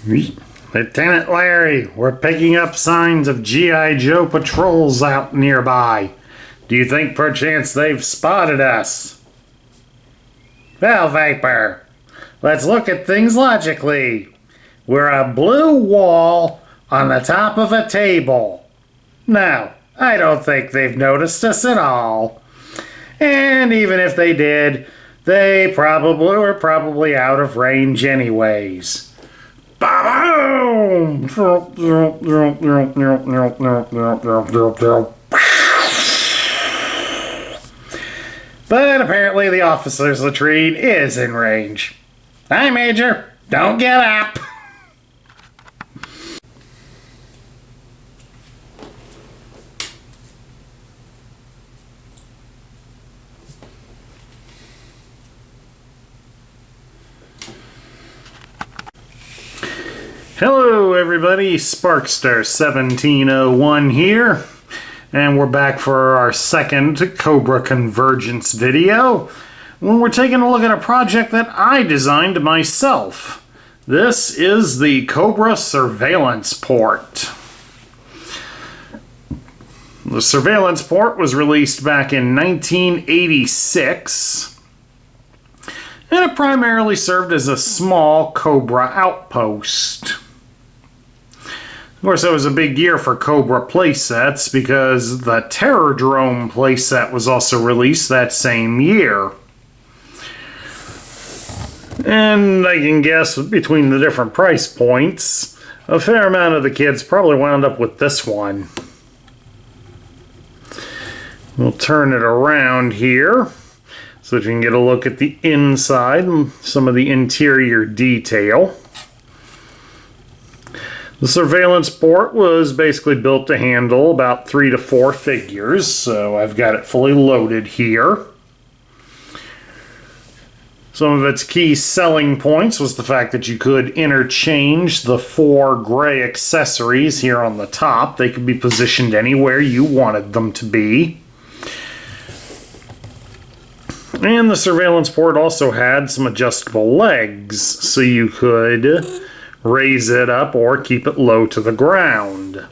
Lieutenant Larry, we're picking up signs of G.I. Joe patrols out nearby. Do you think perchance they've spotted us? Well, Viper, let's look at things logically. We're a blue wall on the top of a table. No, I don't think they've noticed us at all. And even if they did, they were probably out of range anyways. Boom! But apparently the officer's latrine is in range. Hi, Major. Don't get up. Hello everybody, Sparkster1701 here, and we're back for our second Cobra Convergence video, when we're taking a look at a project that I designed myself. This is the Cobra Surveillance Port. The Surveillance Port was released back in 1986. And it primarily served as a small Cobra outpost. Of course, it was a big year for Cobra playsets because the Terrordrome playset was also released that same year. And I can guess between the different price points, a fair amount of the kids probably wound up with this one. We'll turn it around here so that you can get a look at the inside and some of the interior detail. The surveillance port was basically built to handle about 3 to 4 figures, so I've got it fully loaded here. Some of its key selling points was the fact that you could interchange the 4 gray accessories here on the top. They could be positioned anywhere you wanted them to be. And the surveillance port also had some adjustable legs, so you could raise it up or keep it low to the ground.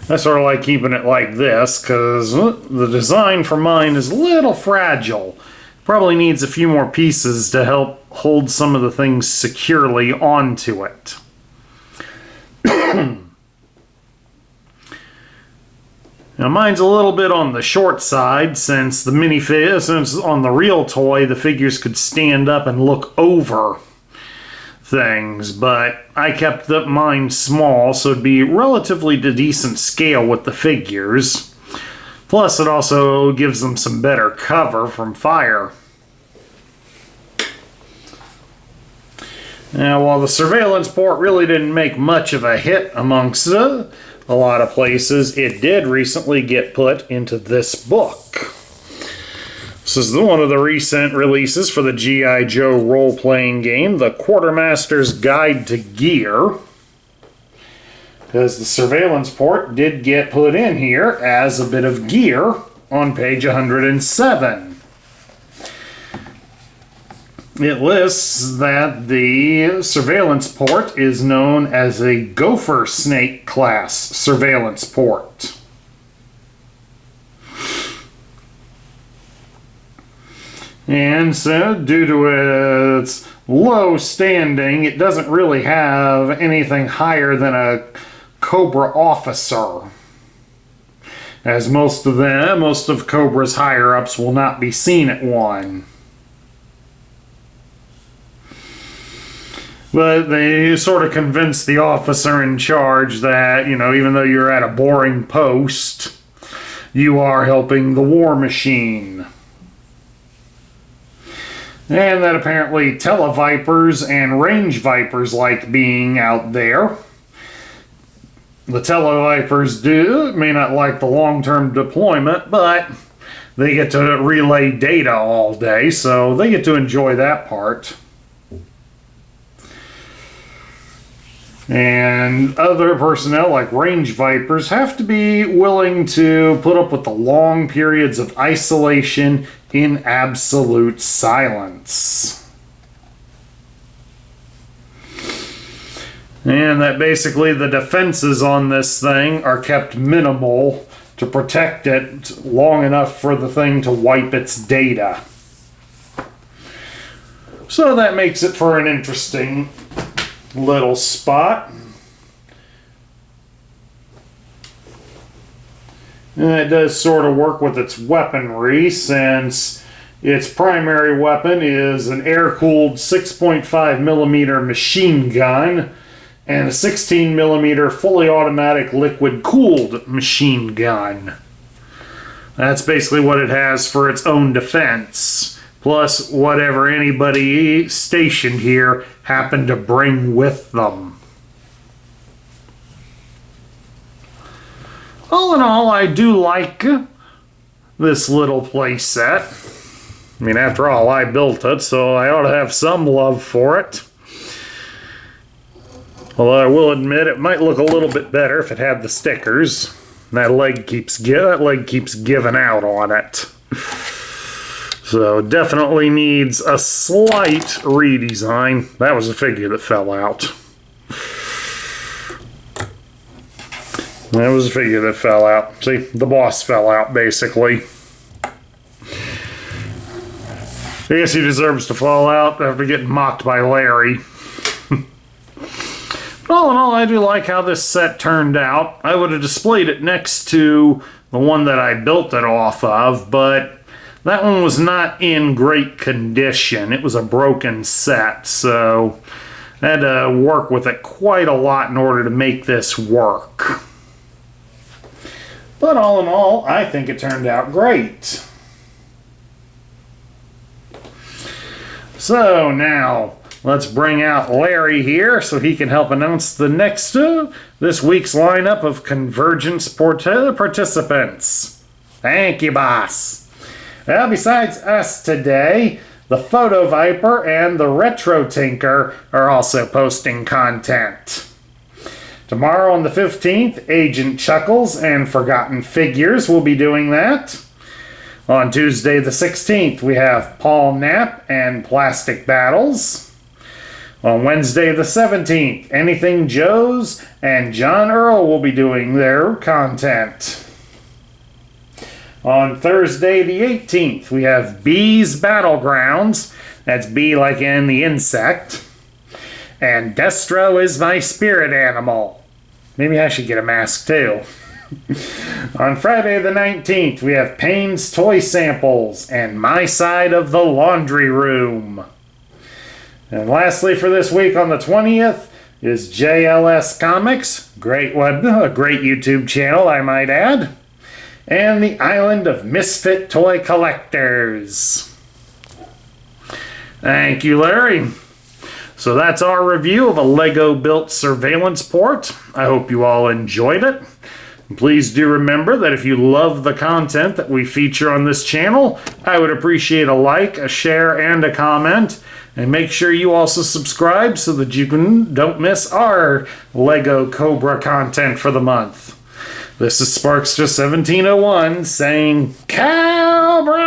I sort of like keeping it like this because the design for mine is a little fragile. Probably needs a few more pieces to help hold some of the things securely onto it. Now mine's a little bit on the short side since on the real toy the figures could stand up and look over things, but I kept mine small so it'd be relatively to decent scale with the figures. Plus it also gives them some better cover from fire. Now while the surveillance port really didn't make much of a hit amongst a lot of places, it did recently get put into this book. This is one of the recent releases for the G.I. Joe role-playing game, The Quartermaster's Guide to Gear. Because the surveillance port did get put in here as a bit of gear on page 107. It lists that the surveillance port is known as a Gopher Snake class surveillance port. And so, due to its low standing, it doesn't really have anything higher than a Cobra officer. As most of Cobra's higher-ups will not be seen at one. But they sort of convinced the officer in charge that, even though you're at a boring post, you are helping the war machine. And that apparently televipers and range vipers like being out there. The televipers may not like the long-term deployment, but they get to relay data all day, so they get to enjoy that part. And other personnel like range vipers have to be willing to put up with the long periods of isolation in absolute silence. And that basically the defenses on this thing are kept minimal to protect it long enough for the thing to wipe its data. So that makes it for an interesting little spot. And it does sort of work with its weaponry, since its primary weapon is an air-cooled 6.5mm machine gun and a 16mm fully automatic liquid-cooled machine gun. That's basically what it has for its own defense, plus whatever anybody stationed here happened to bring with them. All in all, I do like this little playset. I mean, after all, I built it, so I ought to have some love for it. Although I will admit it might look a little bit better if it had the stickers. That leg keeps giving out on it. So definitely needs a slight redesign. That was a figure that fell out. That was a figure that fell out. See, the boss fell out, basically. I guess he deserves to fall out after getting mocked by Larry. All in all, I do like how this set turned out. I would have displayed it next to the one that I built it off of, but that one was not in great condition. It was a broken set, so I had to work with it quite a lot in order to make this work. But all in all, I think it turned out great. So now, let's bring out Larry here so he can help announce the next this week's lineup of Convergence participants. Thank you, boss. Well, besides us today, the Photo Viper and the Retro Tinker are also posting content. Tomorrow on the 15th, Agent Chuckles and Forgotten Figures will be doing that. On Tuesday the 16th, we have Paul Knapp and Plastic Battles. On Wednesday the 17th, Anything Joe's and John Earl will be doing their content. On Thursday the 18th, we have Bees Battlegrounds. That's bee like in the insect. And Destro is my spirit animal. Maybe I should get a mask too. On Friday the 19th, we have Payne's Toy Samples and My Side of the Laundry Room. And lastly for this week on the 20th is JLS Comics, a great YouTube channel I might add, and the Island of Misfit Toy Collectors. Thank you, Larry. So that's our review of a Lego-built surveillance port. I hope you all enjoyed it. Please do remember that if you love the content that we feature on this channel, I would appreciate a like, a share, and a comment. And make sure you also subscribe so that you don't miss our Lego Cobra content for the month. This is Sparkster1701 saying Cobra!